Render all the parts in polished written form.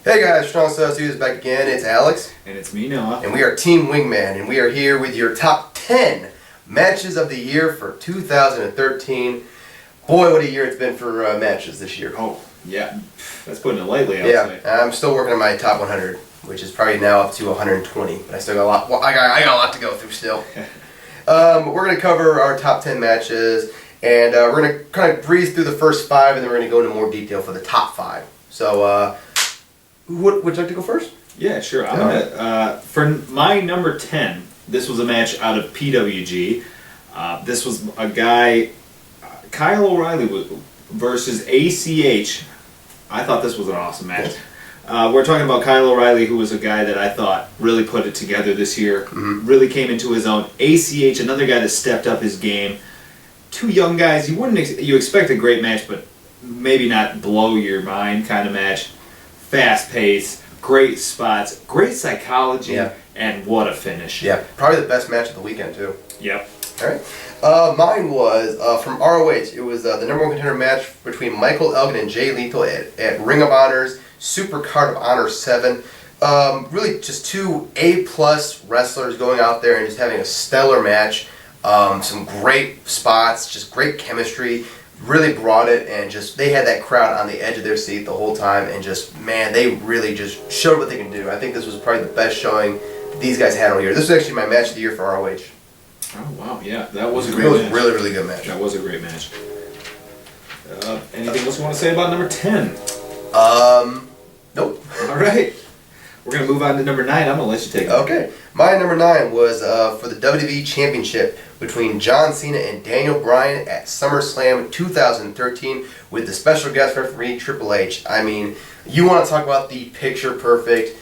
Hey guys, Strong Associates back again. It's Alex. And it's me, Noah. And we are Team Wingman, and we are here with your top 10 matches of the year for 2013. Boy, what a year it's been for matches this year. Oh, yeah. That's putting it lightly, I would say. I'm still working on my top 100, which is probably now up to 120. But I still got a lot. Well, I got a lot to go through still. But we're going to cover our top 10 matches, and we're going to kind of breeze through the first 5, and then we're going to go into more detail for the top 5. So, would you like to go first? Yeah, sure. I'm gonna for my number 10. This was a match out of PWG. This was a guy, Kyle O'Reilly versus ACH. I thought this was an awesome match. We're talking about Kyle O'Reilly, who was a guy that I thought really put it together this year. Really came into his own. ACH, another guy that stepped up his game. Two young guys. You expect a great match, but maybe not blow your mind kind of match. Fast pace, great spots, great psychology, and what a finish. Yeah, probably the best match of the weekend, too. Yep. All right. Mine was from ROH. It was the number 1 contender match between Michael Elgin and Jay Lethal at Ring of Honor's Super Card of Honor 7. Really just two A-plus wrestlers going out there and just having a stellar match. Some great spots, just great chemistry. Really brought it, and just they had that crowd on the edge of their seat the whole time, and just, man, they really just showed what they can do. I think this was probably the best showing these guys had all year. This was actually my match of the year for ROH. Oh, wow, yeah, that was a great match. It was a really, really good match. That was a great match. Anything else you want to say about number 10? Nope. All right. We're going to move on to number 9. I'm going to let you take it. Okay. My number 9 was for the WWE Championship between John Cena and Daniel Bryan at SummerSlam 2013 with the special guest referee Triple H. I mean, you want to talk about the picture-perfect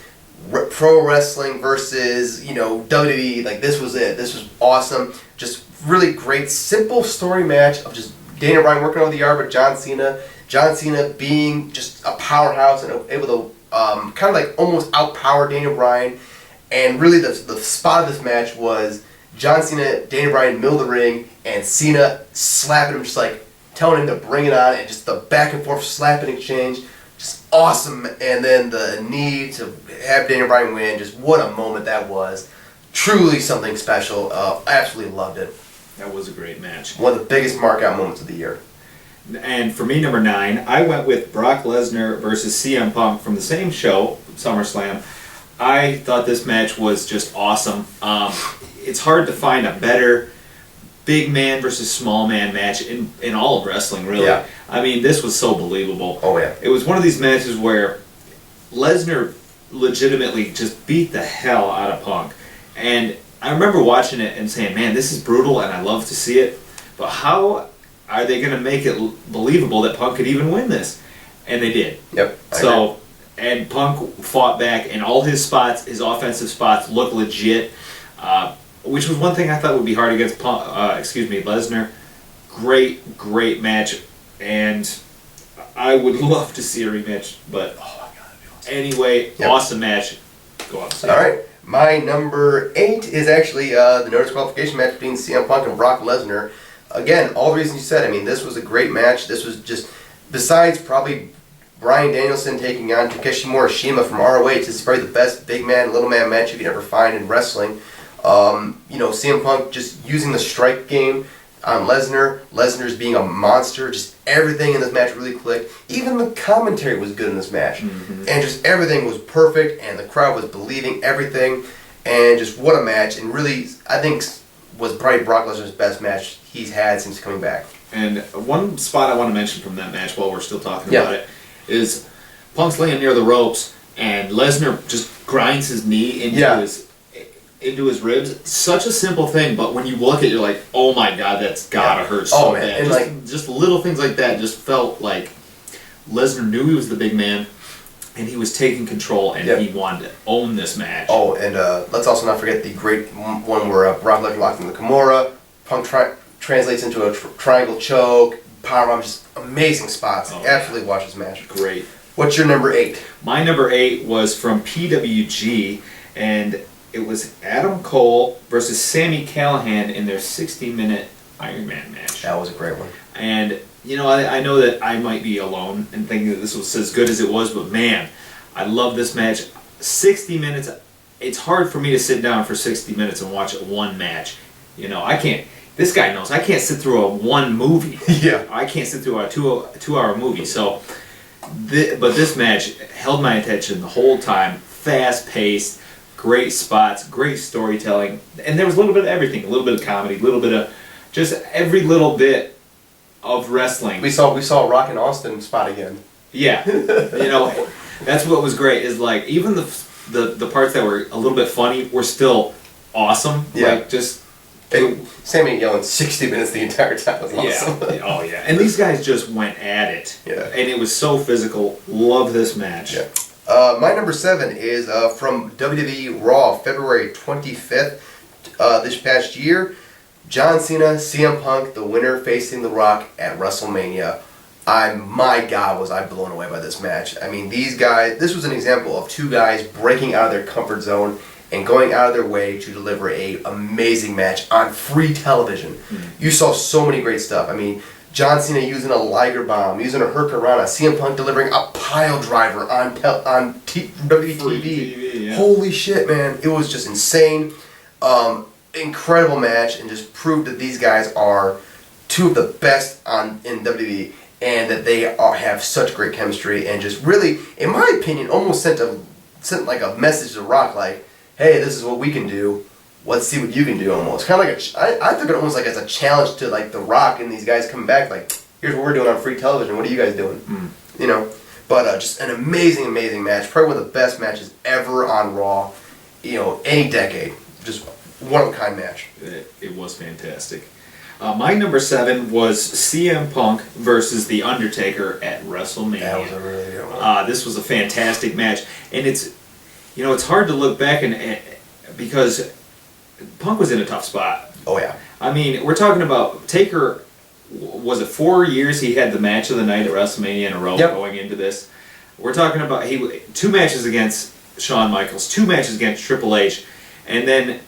pro wrestling versus, WWE. Like, this was it. This was awesome. Just really great, simple story match of just Daniel Bryan working over the yard with John Cena. John Cena being just a powerhouse and able to kind of like almost outpower Daniel Bryan. And really the spot of this match was John Cena, Daniel Bryan middle of the ring, and Cena slapping him, just like telling him to bring it on, and just the back and forth slapping exchange. Just awesome. And then the need to have Daniel Bryan win, just what a moment that was. Truly something special. I absolutely loved it. That was a great match. One of the biggest mark-out moments of the year. And for me, number 9, I went with Brock Lesnar versus CM Punk from the same show, SummerSlam. I thought this match was just awesome. It's hard to find a better big man versus small man match in all of wrestling, really. Yeah. I mean, this was so believable. Oh, yeah. It was one of these matches where Lesnar legitimately just beat the hell out of Punk. And I remember watching it and saying, man, this is brutal and I love to see it. But how are they going to make it believable that Punk could even win this? And they did. Yep. And Punk fought back, and all his spots, his offensive spots, looked legit, which was one thing I thought would be hard against Lesnar. Great match, and I would love to see a rematch, but oh my God, that'd be awesome. Anyway, awesome match. Go on. All right. My number 8 is actually the no disqualification match between CM Punk and Brock Lesnar. Again, all the reasons you said. I mean, this was a great match. This was just, besides probably Bryan Danielson taking on Takeshi Morishima from ROH, this is probably the best big man, little man match you could ever find in wrestling. CM Punk just using the strike game on Lesnar. Lesnar's being a monster. Just everything in this match really clicked. Even the commentary was good in this match. And just everything was perfect, and the crowd was believing everything. And just what a match. And really, I think was probably Brock Lesnar's best match he's had since coming back. And one spot I want to mention from that match while we're still talking about it is Punk's laying near the ropes and Lesnar just grinds his knee into his ribs. Such a simple thing, but when you look at it, you're like, oh my God, that's gotta hurt so bad. And just little things like that just felt like Lesnar knew he was the big man and he was taking control and he wanted to own this match. Oh, and let's also not forget the great one where Brock Lesnar locked in the Kimura. Punk translates into a triangle choke. Powerbomb, just amazing spots. Absolutely watch this match. Great. What's your number 8? My number 8 was from PWG, and it was Adam Cole versus Sami Callihan in their 60-minute Iron Man match. That was a great one. And, I know that I might be alone in thinking that this was as good as it was, but man, I love this match. 60 minutes. It's hard for me to sit down for 60 minutes and watch one match. You know, I can't. This guy knows I can't sit through one movie. Yeah. I can't sit through a two-hour movie. So, but this match held my attention the whole time. Fast-paced, great spots, great storytelling, and there was a little bit of everything. A little bit of comedy, a little bit of just every little bit of wrestling. We saw Rock and Austin spot again. Yeah, you know, that's what was great. Is like even the parts that were a little bit funny were still awesome. Yeah. Like just. And Sammy ain't yelling 60 minutes the entire time. It was awesome. Yeah. Oh yeah. And these guys just went at it. Yeah. And it was so physical. Love this match. Yeah. My number 7 is from WWE Raw, February 25th this past year. John Cena, CM Punk, the winner facing The Rock at WrestleMania. My God, was I blown away by this match. I mean, these guys, this was an example of two guys breaking out of their comfort zone and going out of their way to deliver a amazing match on free television. Mm-hmm. You saw so many great stuff. I mean, John Cena using a Liger Bomb, using a Hurricanrana, CM Punk delivering a pile driver on WWE TV. Yeah. Holy shit, man. It was just insane. Incredible match, and just proved that these guys are two of the best in WWE, and that they have such great chemistry, and just really, in my opinion, almost sent like a message to Rock, like, hey, this is what we can do. Let's see what you can do. Almost kind of like I took it almost like as a challenge to like The Rock and these guys coming back. Like, here's what we're doing on free television. What are you guys doing? You know, but just an amazing match. Probably one of the best matches ever on Raw. You know, any decade. Just one of a kind match. It was fantastic. My number 7 was CM Punk versus The Undertaker at WrestleMania. That was a really good one. This was a fantastic match, and it's hard to look back and because Punk was in a tough spot. Oh yeah. I mean, we're talking about Taker. Was it 4 years he had the match of the night at WrestleMania in a row going into this? We're talking about 2 matches against Shawn Michaels, 2 matches against Triple H, and then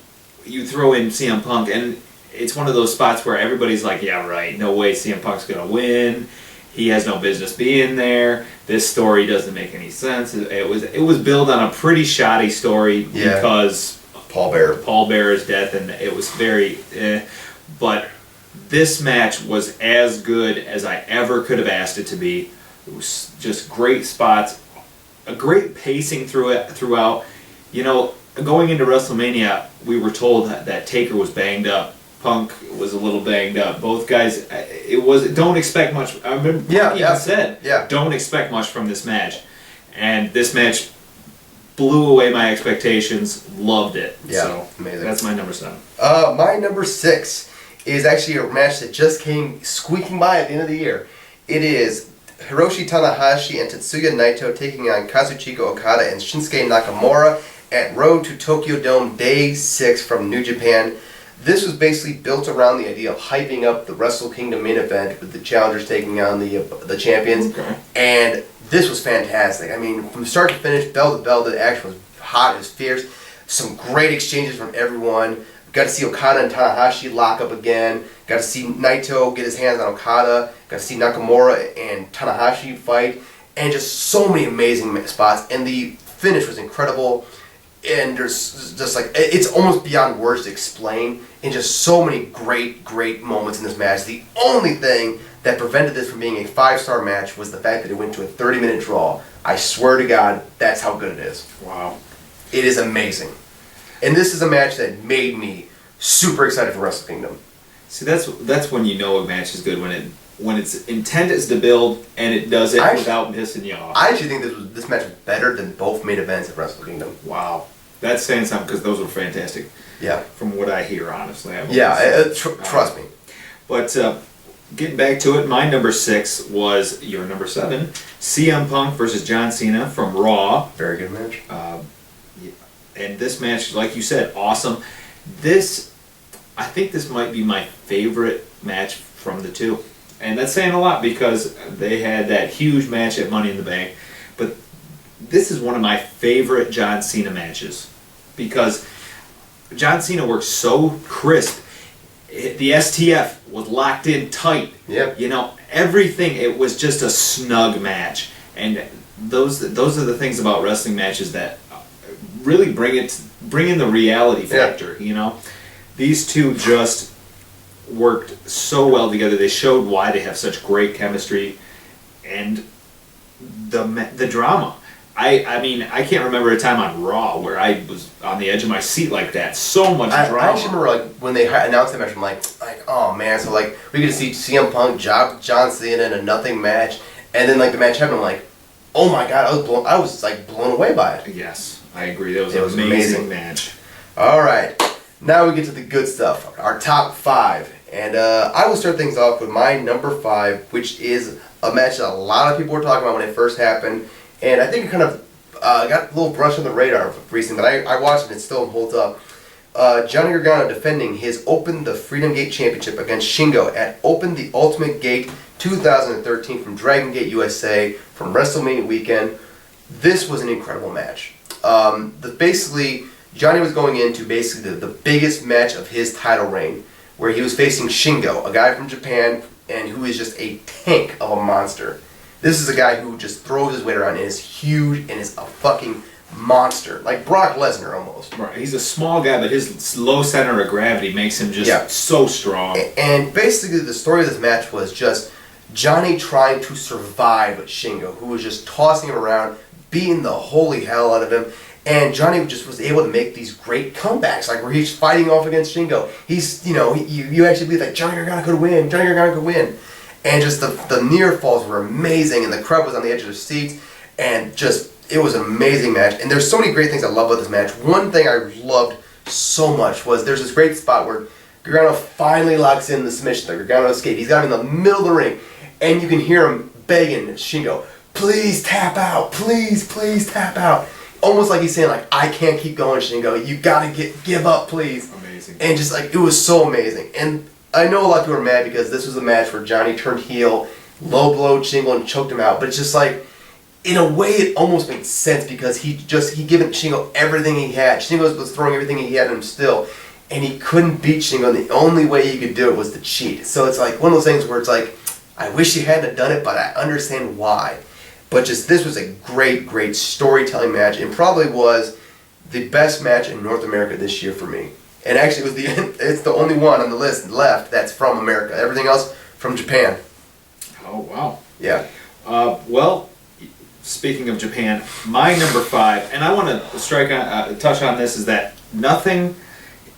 you throw in CM Punk, and it's one of those spots where everybody's like, yeah, right, no way CM Punk's going to win. He has no business being there. This story doesn't make any sense. It was built on a pretty shoddy story because Paul Bearer's death, and it was very but this match was as good as I ever could have asked it to be. It was just great spots, a great pacing throughout. You know, going into WrestleMania, we were told that Taker was banged up. Punk was a little banged up. Both guys, don't expect much. I remember Punk even said, don't expect much from this match. And this match blew away my expectations. Loved it. Yeah, so amazing. That's my number 7. My number 6 is actually a match that just came squeaking by at the end of the year. It is Hiroshi Tanahashi and Tetsuya Naito taking on Kazuchika Okada and Shinsuke Nakamura at Road to Tokyo Dome Day 6 from New Japan. This was basically built around the idea of hyping up the Wrestle Kingdom main event with the challengers taking on the champions. Okay. And this was fantastic. I mean, from start to finish, bell to bell, the action was hot, it was fierce. Some great exchanges from everyone. Got to see Okada and Tanahashi lock up again. Got to see Naito get his hands on Okada. Got to see Nakamura and Tanahashi fight. And just so many amazing spots. And the finish was incredible. And there's just like, it's almost beyond words to explain. And just so many great moments in this match. The only thing that prevented this from being a 5-star match was the fact that it went to a 30-minute draw. I swear to God, that's how good it is. Wow. It is amazing. And this is a match that made me super excited for Wrestle Kingdom. See, that's when you know a match is good, when its intent is to build and it does it without pissing you off. I actually think this match was better than both main events at Wrestle Kingdom. Wow. That's saying something because those were fantastic. Yeah. From what I hear, honestly. Trust me. But getting back to it, my number 6 was your number 7, CM Punk versus John Cena from Raw. Very good match. And this match, like you said, awesome. I think this might be my favorite match from the two. And that's saying a lot because they had that huge match at Money in the Bank. But this is one of my favorite John Cena matches because John Cena works so crisp. The STF was locked in tight. Yep. You know, everything, it was just a snug match. And those are the things about wrestling matches that really bring in the reality factor. You know, these two just worked so well together. They showed why they have such great chemistry, and the drama. I mean, I can't remember a time on Raw where I was on the edge of my seat like that. So much drama. I actually remember like when they announced the match, I'm like, oh man. So like we get to see CM Punk, John Cena in a nothing match, and then like the match happened. I'm like, oh my god, I was like blown away by it. Yes, I agree. That was an amazing match. All right, now we get to the good stuff. Our top 5, and I will start things off with my number 5, which is a match that a lot of people were talking about when it first happened. And I think it kind of got a little brush on the radar recently, but I watched it and it still holds up. Johnny Gargano defending his Open the Freedom Gate Championship against Shingo at Open the Ultimate Gate 2013 from Dragon Gate USA from WrestleMania weekend. This was an incredible match. Basically, Johnny was going into basically the biggest match of his title reign, where he was facing Shingo, a guy from Japan, and who is just a tank of a monster. This is a guy who just throws his weight around and is huge and is a fucking monster. Like Brock Lesnar almost. Right. He's a small guy, but his low center of gravity makes him just so strong. And basically the story of this match was just Johnny trying to survive Shingo, who was just tossing him around, beating the holy hell out of him. And Johnny just was able to make these great comebacks, like where he's fighting off against Shingo. He's, you actually believe that Johnny Gargano could win. Johnny Gargano could win. And just the near falls were amazing, and the crowd was on the edge of their seats, and just, it was an amazing match. And there's so many great things I love about this match. One thing I loved so much was there's this great spot where Gargano finally locks in the submission, the Gargano escape. He's got him in the middle of the ring, and you can hear him begging Shingo, please tap out, please tap out. Almost like he's saying, like, I can't keep going, Shingo. You gotta give up, please. Amazing. And just like, it was so amazing. And I know a lot of people are mad because this was a match where Johnny turned heel, low blowed Shingo and choked him out. But it's just like, in a way, it almost made sense because he given Shingo everything he had. Shingo was throwing everything he had in him still, and he couldn't beat Shingo. And the only way he could do it was to cheat. So it's like one of those things where it's like, I wish he hadn't done it, but I understand why. But just this was a great storytelling match, and probably was the best match in North America this year for me. And actually, it's the only one on the list left that's from America. Everything else from Japan. Oh, wow. Yeah. Well, speaking of Japan, my number 5, and I want to touch on this, is that nothing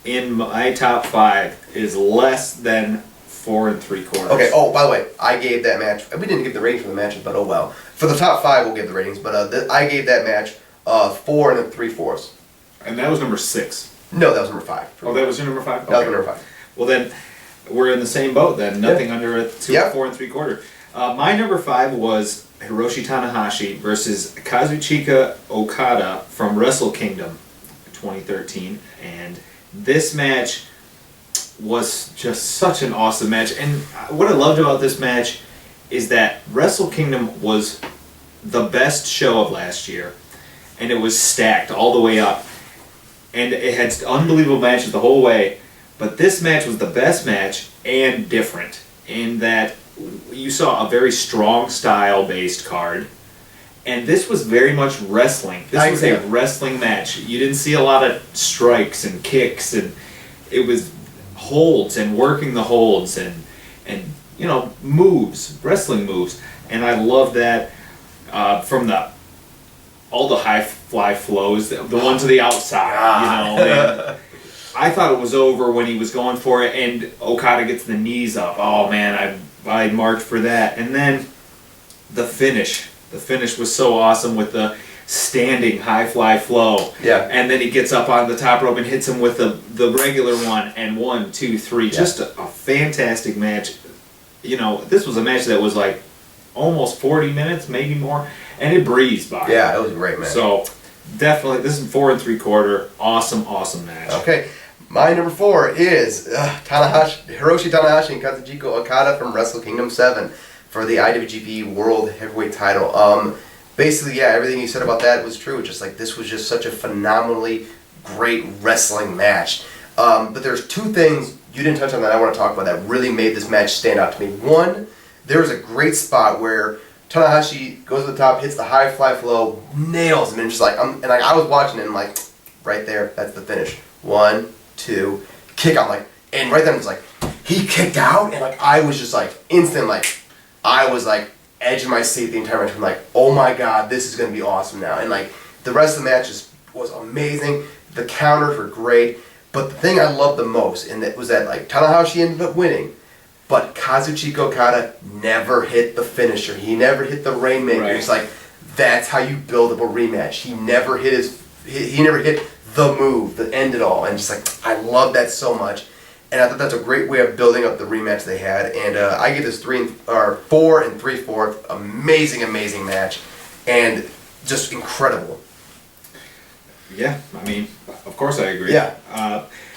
in my top 5 is less than 4 3/4. Okay. Oh, by the way, I gave that match. We didn't give the ratings for the matches, but oh well. For the top 5, we'll give the ratings. But I gave that match 4 3/4. And that was number 6. No, that was number 5. Oh, that was your number 5? That was number 5. Well, then, we're in the same boat then. Nothing under a 4 3/4. My number 5 was Hiroshi Tanahashi versus Kazuchika Okada from Wrestle Kingdom 2013. And this match was just such an awesome match. And what I loved about this match is that Wrestle Kingdom was the best show of last year. And it was stacked all the way up. And it had unbelievable matches the whole way, but this match was the best match and different in that you saw a very strong style-based card, and this was very much wrestling. This was a wrestling match. You didn't see a lot of strikes and kicks, and it was holds and working the holds and moves, wrestling moves, and I love that from all the high fly flows, the one to the outside, and I thought it was over when he was going for it, and Okada gets the knees up. Oh man, I marked for that. And then the finish was so awesome with the standing high fly flow. Yeah. And then he gets up on the top rope and hits him with the regular one, and 1, 2, 3. Yeah. Just a fantastic match. This was a match that was like almost 40 minutes, maybe more, and it breezed by. Yeah, it was a great match. So definitely, this is 4 3/4. Awesome match. Okay, my number 4 is Hiroshi Tanahashi and Kazuchika Okada from Wrestle Kingdom 7 for the IWGP World Heavyweight Title. Basically, yeah, everything you said about that was true. Just like this was just such a phenomenally great wrestling match. But there's 2 things you didn't touch on that I want to talk about that really made this match stand out to me. One, there was a great spot where Tanahashi goes to the top, hits the high fly flow, nails him, and just like I was watching it, and I'm like, right there, that's the finish. 1, 2, kick out, like, and right then it was like, he kicked out, and like I was just like instant, like I was like edge of my seat the entire match. I'm like, oh my god, this is gonna be awesome now. And like the rest of the match was amazing. The counters were great, but the thing I loved the most was that like Tanahashi ended up winning. But Kazuchika Okada never hit the finisher. He never hit the Rainmaker. Right. It's like, that's how you build up a rematch. He never hit he never hit the move, the end it all. And just like, I love that so much. And I thought that's a great way of building up the rematch they had. And I give this 4 3/4. Amazing, amazing match. And just incredible. Yeah, I mean, of course I agree. Yeah.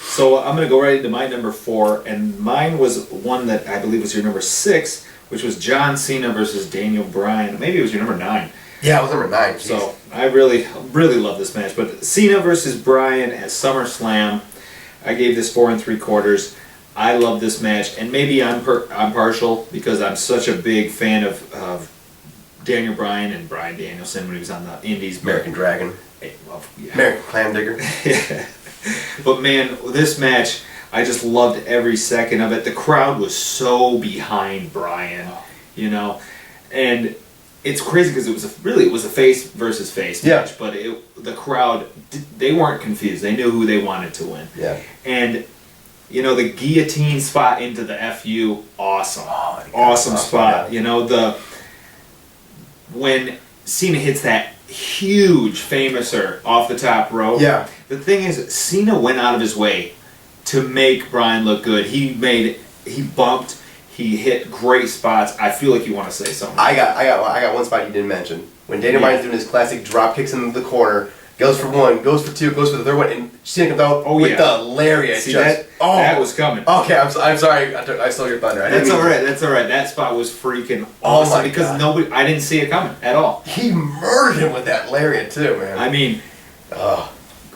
So I'm going to go right into my number 4, and mine was one that I believe was your number 6, which was John Cena versus Daniel Bryan. Maybe it was your number 9. Yeah, it was number 9. Jeez. So I really, really love this match. But Cena versus Bryan at SummerSlam, I gave this 4 3/4. I love this match, and maybe I'm partial because I'm such a big fan of Daniel Bryan and Bryan Danielson when he was on the Indies. American Dragon. Well, yeah. American Clam Digger. Yeah. But man, this match, I just loved every second of it. The crowd was so behind Bryan, you know, and it's crazy because it was a face versus face match. But the crowd, they weren't confused. They knew who they wanted to win. Yeah. And you know, the guillotine spot into the FU, awesome, awesome spot. Yeah. You know, when Cena hits that huge famouser off the top rope. Yeah. The thing is, Cena went out of his way to make Bryan look good. He bumped, he hit great spots. I feel like you want to say something. I got one spot you didn't mention. When Daniel Bryan's doing his classic drop kicks into the corner, goes for 1, goes for 2, goes for the third one, and Cena comes out with the lariat. See, that was coming. Okay, I'm sorry. I stole your thunder. That's all right. That's all right. That spot was freaking awesome because I didn't see it coming at all. He murdered him with that lariat too, man. I mean,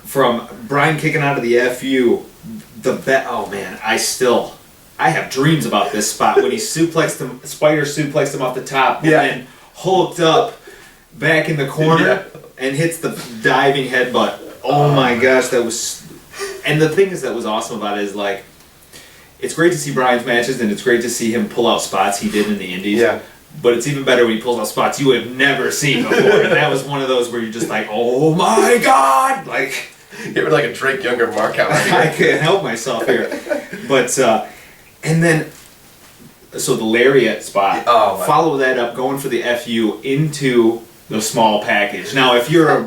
from Bryan kicking out of the FU, oh man, I have dreams about this spot when he suplexed him, spider suplexed him off the top, and then hulked up back in the corner and hits the diving headbutt. Oh my gosh, that was. And the thing is that was awesome about it is like, it's great to see Bryan's matches and it's great to see him pull out spots he did in the Indies. Yeah. But it's even better when he pulls out spots you have never seen before. And that was one of those where you're just like, oh my god! Like, you were like a Drake Younger mark out here. I can't help myself here. But, and then, so the lariat spot, follow that up, going for the FU into the small package. Now, if you're a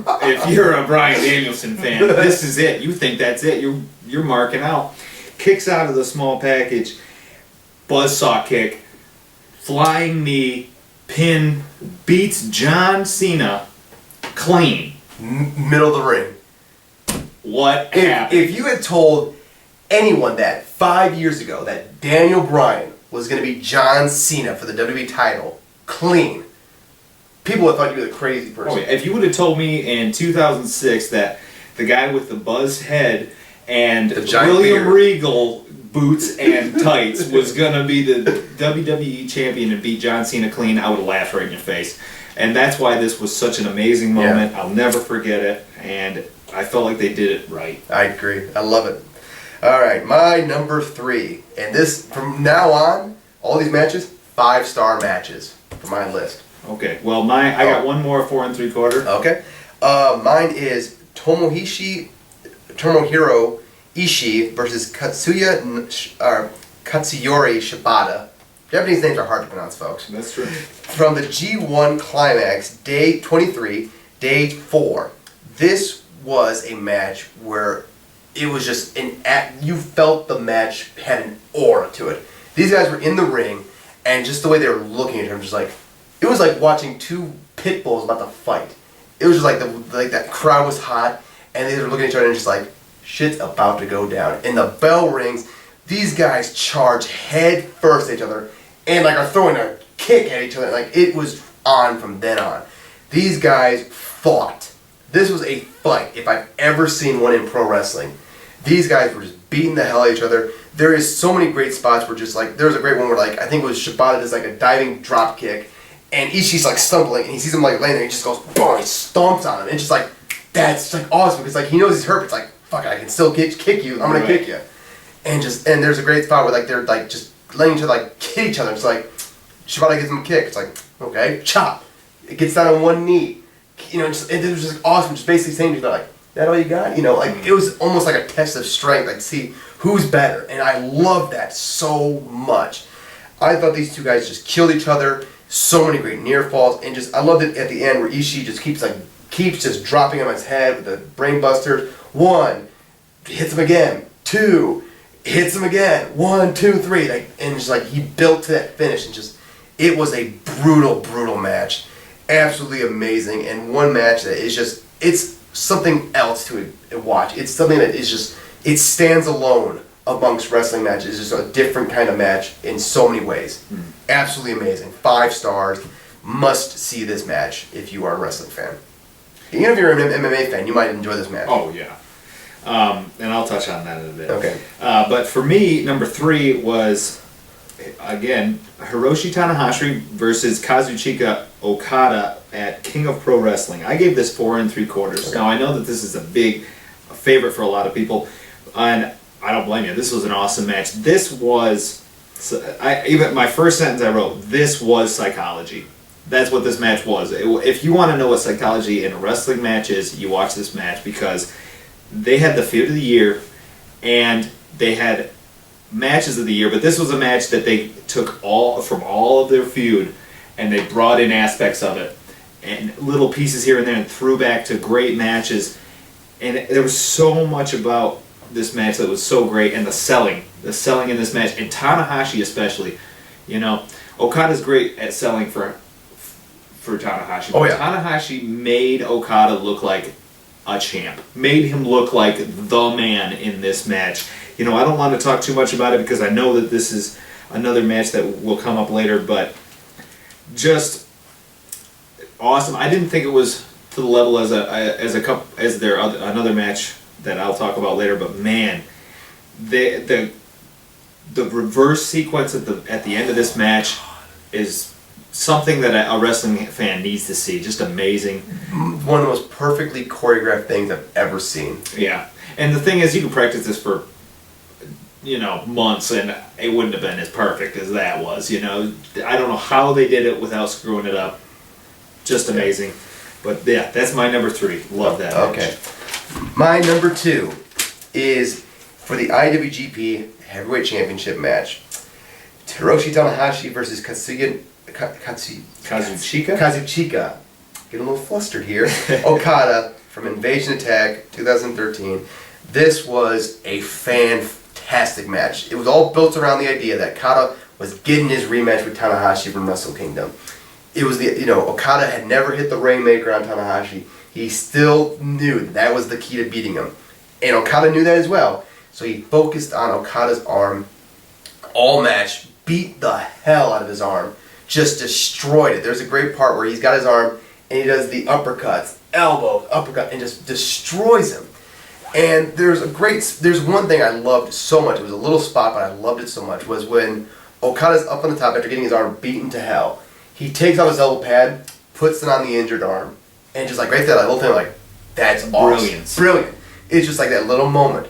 Bryan Danielson fan, this is it. You think that's it. You're marking out. Kicks out of the small package, buzzsaw kick, flying knee, pin, beats John Cena clean. Middle of the ring. What happened? If you had told anyone that 5 years ago that Daniel Bryan was going to be John Cena for the WWE title, clean, people would have thought you were the crazy person. Oh, yeah. If you would have told me in 2006 that the guy with the buzz head and William Regal boots and tights was going to be the WWE champion and beat John Cena clean, I would have laughed right in your face. And that's why this was such an amazing moment. I'll never forget it. And I felt like they did it right. I agree. I love it. All right, my number 3. And this, from now on, all these matches, 5-star matches for my list. Okay, well, I got one more 4 3/4. Okay. Mine is Tomohiro Ishii versus Katsuyori Shibata. Japanese names are hard to pronounce, folks. That's true. From the G1 Climax, Day 23, Day 4. This was a match where it was just you felt the match had an aura to it. These guys were in the ring, and just the way they were looking at each other, just like, it was like watching 2 pit bulls about to fight. It was just like that crowd was hot, and they were looking at each other and just like, shit's about to go down. And the bell rings, these guys charge head first at each other, and like are throwing a kick at each other. Like, it was on from then on. These guys fought. This was a fight, if I've ever seen one in pro wrestling. These guys were just beating the hell out of each other. There is so many great spots where just like, there was a great one where like, I think it was Shibata does like a diving drop kick, and Ishii's like stumbling, and he sees him like laying there, and he just goes, boom, he stomps on him, and it's just like, that's like awesome, because like he knows he's hurt, but it's like, fuck, I can still kick you, I'm gonna kick you. And there's a great spot where like they're like just letting each other like hit each other. It's like Shibata gives him a kick. It's like, okay, chop. It gets down on one knee. You know, it was just awesome. Just basically saying to them like, that all you got? You know, like it was almost like a test of strength. Like, see who's better. And I love that so much. I thought these two guys just killed each other. So many great near falls, and just I loved it at the end where Ishii just keeps just dropping on his head with the brain busters. 1, hits him again. 2, hits him again. 1, 2, 3. Like, and just like he built to that finish, and just it was a brutal match. Absolutely amazing, and one match that is just it's something else to watch. It's something that is just it stands alone amongst wrestling matches. It's just a different kind of match in so many ways. Absolutely amazing. 5 stars. Must see this match if you are a wrestling fan. Even if you're an MMA fan, you might enjoy this match. Oh yeah. And I'll touch on that in a bit. Okay. But for me, number 3 was, again, Hiroshi Tanahashi versus Kazuchika Okada at King of Pro Wrestling. I gave this 4 3/4. Okay. Now, I know that this is a favorite for a lot of people, and I don't blame you. This was an awesome match. This was, even my first sentence I wrote, this was psychology. That's what this match was. If you want to know what psychology in a wrestling match is, you watch this match, because they had the feud of the year, and they had matches of the year, but this was a match that they took from all of their feud, and they brought in aspects of it, and little pieces here and there, and threw back to great matches. And there was so much about this match that was so great, and the selling in this match, and Tanahashi especially. You know, Okada's great at selling for Tanahashi. Oh, yeah. Tanahashi made Okada look like a champ. Made him look like the man in this match. You know, I don't want to talk too much about it because I know that this is another match that will come up later, but just awesome. I didn't think it was to the level as another match that I'll talk about later, but man, the reverse sequence at the end of this match is something that a wrestling fan needs to see. Just amazing. One of the most perfectly choreographed things I've ever seen. Yeah. And the thing is, you can practice this for, months, and it wouldn't have been as perfect as that was, I don't know how they did it without screwing it up. Just amazing. But yeah, that's my number 3. Love that match. Okay. My number 2 is for the IWGP Heavyweight Championship match. Hiroshi Tanahashi versus Kazuchika. Get a little flustered here. Okada from Invasion Attack 2013. This was a fantastic match. It was all built around the idea that Okada was getting his rematch with Tanahashi from Wrestle Kingdom. It was Okada had never hit the Rainmaker on Tanahashi. He still knew that was the key to beating him. And Okada knew that as well. So he focused on Okada's arm all match, beat the hell out of his arm, just destroyed it. There's a great part where he's got his arm and he does the uppercuts, elbow, uppercut, and just destroys him. And there's one thing I loved so much. It was a little spot, but I loved it so much, was when Okada's up on the top after getting his arm beaten to hell. He takes out his elbow pad, puts it on the injured arm, and just like right there, that little thing, like, that's awesome. Brilliant. It's just like that little moment.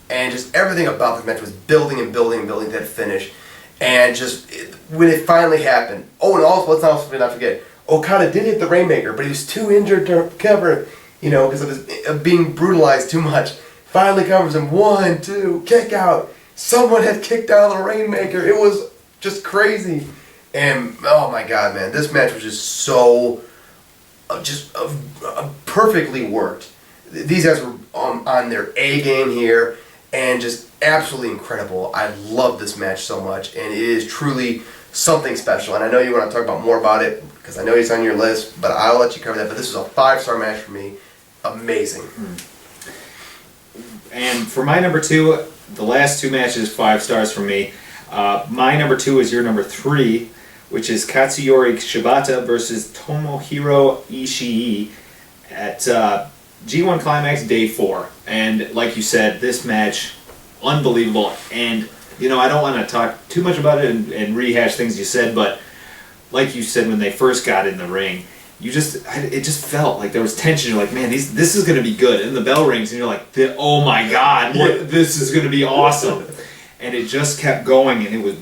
And just everything about this match was building and building and building to that finish. And just, when it finally happened, and also, let's not forget, Okada did hit the Rainmaker, but he was too injured to cover, because of being brutalized too much. Finally covers him, 1, 2, kick out. Someone had kicked out of the Rainmaker. It was just crazy. And, oh my God, man, this match was just so, perfectly worked. These guys were on their A game here, and just absolutely incredible. I love this match so much, and it is truly something special. And I know you want to talk about more about it, because I know it's on your list, but I'll let you cover that. But this was a 5-star match for me. Amazing. And for my number 2, the last 2 matches, 5 stars for me. My number 2 is your number 3, which is Katsuyori Shibata versus Tomohiro Ishii at G1 Climax Day 4. And like you said, this match, unbelievable. And, I don't want to talk too much about it and rehash things you said, but like you said, when they first got in the ring, it just felt like there was tension. You're like, man, this is going to be good. And the bell rings, and you're like, oh my God, this is going to be awesome. And it just kept going, and it was,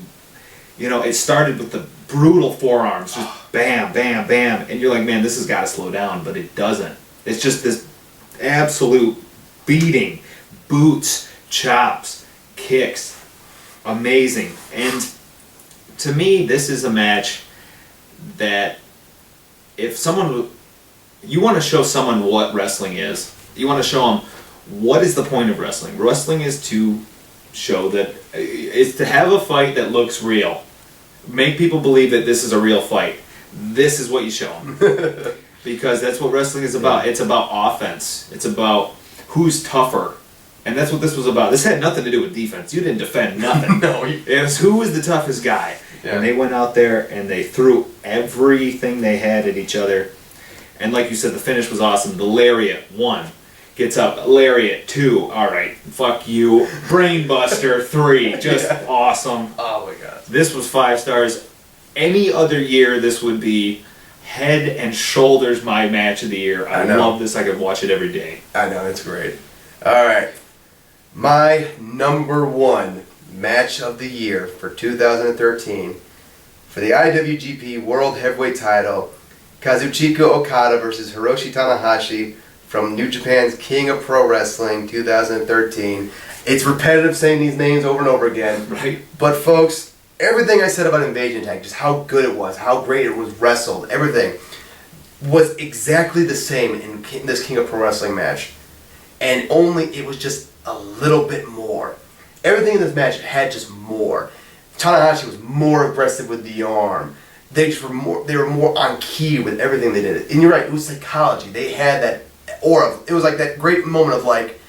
it started with the brutal forearms, just bam, bam, bam. And you're like, man, this has got to slow down, but it doesn't. It's just this absolute beating, boots, chops, kicks, amazing. And to me, this is a match that if you want to show someone what wrestling is, you want to show them what is the point of wrestling. Wrestling is to show that it's to have a fight that looks real. Make people believe that this is a real fight. This is what you show them. Because that's what wrestling is about. It's about offense. It's about who's tougher. And that's what this was about. This had nothing to do with defense. You didn't defend nothing. No. It was who was the toughest guy. Yeah. And they went out there and they threw everything they had at each other. And like you said, the finish was awesome. The lariat, 1. Gets up. Lariat, 2. All right, fuck you. Brainbuster, 3. Just awesome. Oh my God. This was 5 stars. Any other year, this would be head and shoulders my match of the year. I love this. I could watch it every day. I know, it's great. All right. My number 1 match of the year for 2013 for the IWGP World Heavyweight Title, Kazuchika Okada versus Hiroshi Tanahashi from New Japan's King of Pro Wrestling 2013. It's repetitive saying these names over and over again. Right. But folks, everything I said about Invasion Attack, just how good it was, how great it was wrestled, everything was exactly the same in this King of Pro Wrestling match. And only it was just a little bit more. Everything in this match had just more. Tanahashi was more aggressive with the arm. They were more on key with everything they did. And you're right, it was psychology. They had that aura. It was like that great moment of like,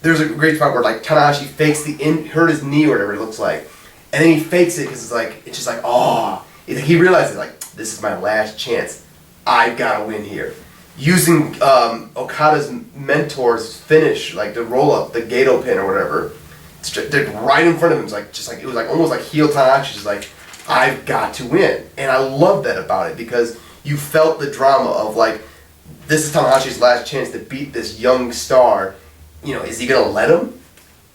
there's a great spot where like Tanahashi fakes hurt his knee or whatever it looks like. And then he fakes it because it's just like, oh. He realizes like, this is my last chance. I've got to win here. Using Okada's mentor's finish, like the roll up, the Gato pin or whatever, right in front of him. It was like almost like heel Tanahashi, just like, I've got to win. And I love that about it because you felt the drama of like, this is Tanahashi's last chance to beat this young star. Is he gonna let him?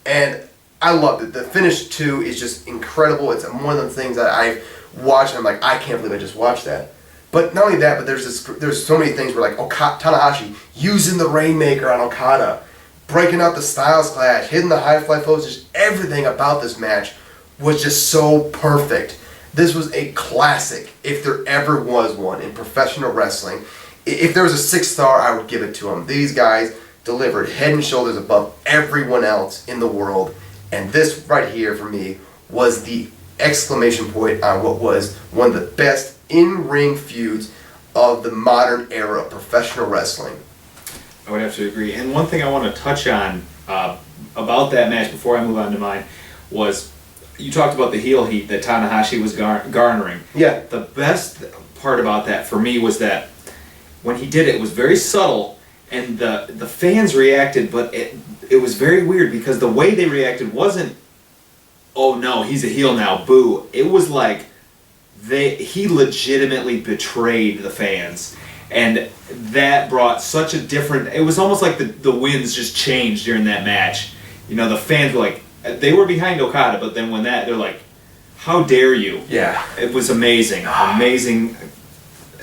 And I loved it. The finish too is just incredible. It's one of the things that I've watched and I'm like, I can't believe I just watched that. But not only that, but there's so many things where like Tanahashi using the Rainmaker on Okada, breaking out the Styles Clash, hitting the high fly flows, just everything about this match was just so perfect. This was a classic, if there ever was one in professional wrestling. If there was a 6-star, I would give it to them. These guys delivered head and shoulders above everyone else in the world. And this right here for me was the exclamation point on what was one of the best in-ring feuds of the modern era of professional wrestling. I would have to agree. And one thing I want to touch on about that match before I move on to mine was you talked about the heel heat that Tanahashi was garnering. Yeah. The best part about that for me was that when he did it, it was very subtle, and the fans reacted, but it was very weird because the way they reacted wasn't, oh no, he's a heel now, boo. It was like he legitimately betrayed the fans. And that brought such a different... It was almost like the winds just changed during that match. The fans were like... They were behind Okada, but then when they're like, how dare you? Yeah. It was amazing. Amazing.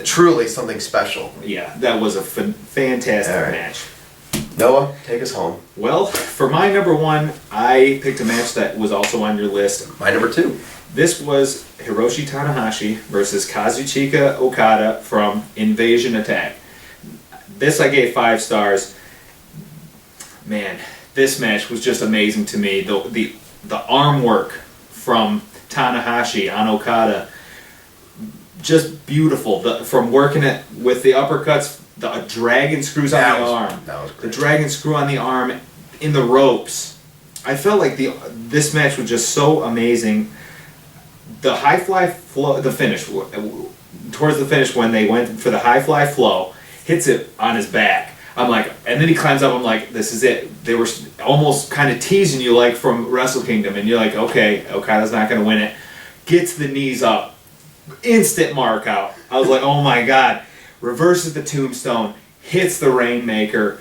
Truly something special. Yeah, that was a fantastic match. Noah, take us home. Well, for my number 1, I picked a match that was also on your list. My number 2. This was Hiroshi Tanahashi versus Kazuchika Okada from Invasion Attack. This I gave 5 stars. Man, this match was just amazing to me. The arm work from Tanahashi on Okada, just beautiful. From working it with the uppercuts, the dragon screws on the arm. That was great. The dragon screw on the arm, in the ropes. I felt like this match was just so amazing. The high fly flow, the finish, towards the finish when they went for the high fly flow, hits it on his back. I'm like, and then he climbs up, I'm like, this is it. They were almost kind of teasing you like from Wrestle Kingdom, and you're like, okay, Okada's not going to win it. Gets the knees up, instant mark out. I was like, oh my god. Reverses the tombstone, hits the Rainmaker.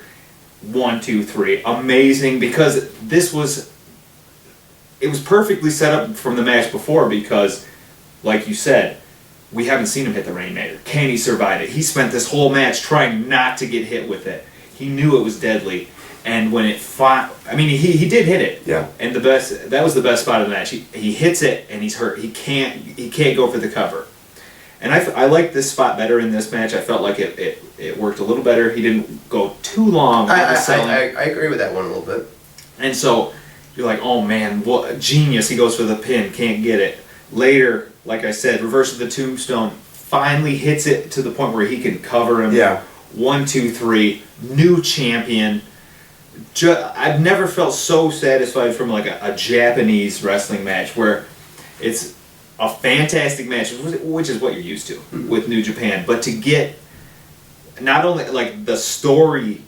1, 2, 3. Amazing, because it was perfectly set up from the match before, because, like you said, we haven't seen him hit the Rainmaker. Can he survive it? He spent this whole match trying not to get hit with it. He knew it was deadly. And when it he did hit it. Yeah. And that was the best spot of the match. He hits it and he's hurt. He can't go for the cover. And I liked this spot better in this match. I felt like it worked a little better. He didn't go too long. I agree with that one a little bit. And so you're like, oh man, what genius. He goes for the pin, can't get it. Later, like I said, reverses the tombstone, finally hits it to the point where he can cover him. Yeah. 1, 2, 3, new champion. I've never felt so satisfied from like a Japanese wrestling match where it's a fantastic match, which is what you're used to with New Japan, but to get not only like the story,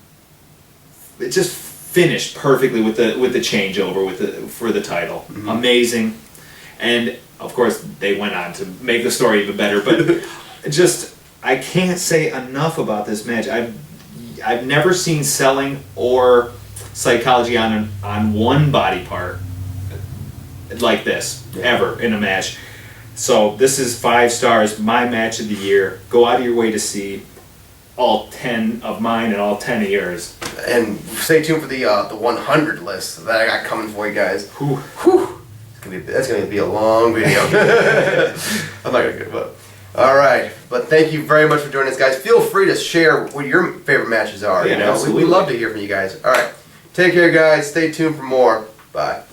it just finished perfectly with the changeover for the title. Amazing. And of course they went on to make the story even better, but just I can't say enough about this match. I've never seen selling or psychology on one body part like this ever in a match. So this is 5 stars, my match of the year. Go out of your way to see all 10 of mine and all 10 of yours. And stay tuned for the 100 list that I got coming for you guys. Whew. Whew. That's gonna be a long video. I'm not gonna give up. All right, but thank you very much for joining us, guys. Feel free to share what your favorite matches are. Yeah, absolutely. We love to hear from you guys. All right, take care, guys. Stay tuned for more. Bye.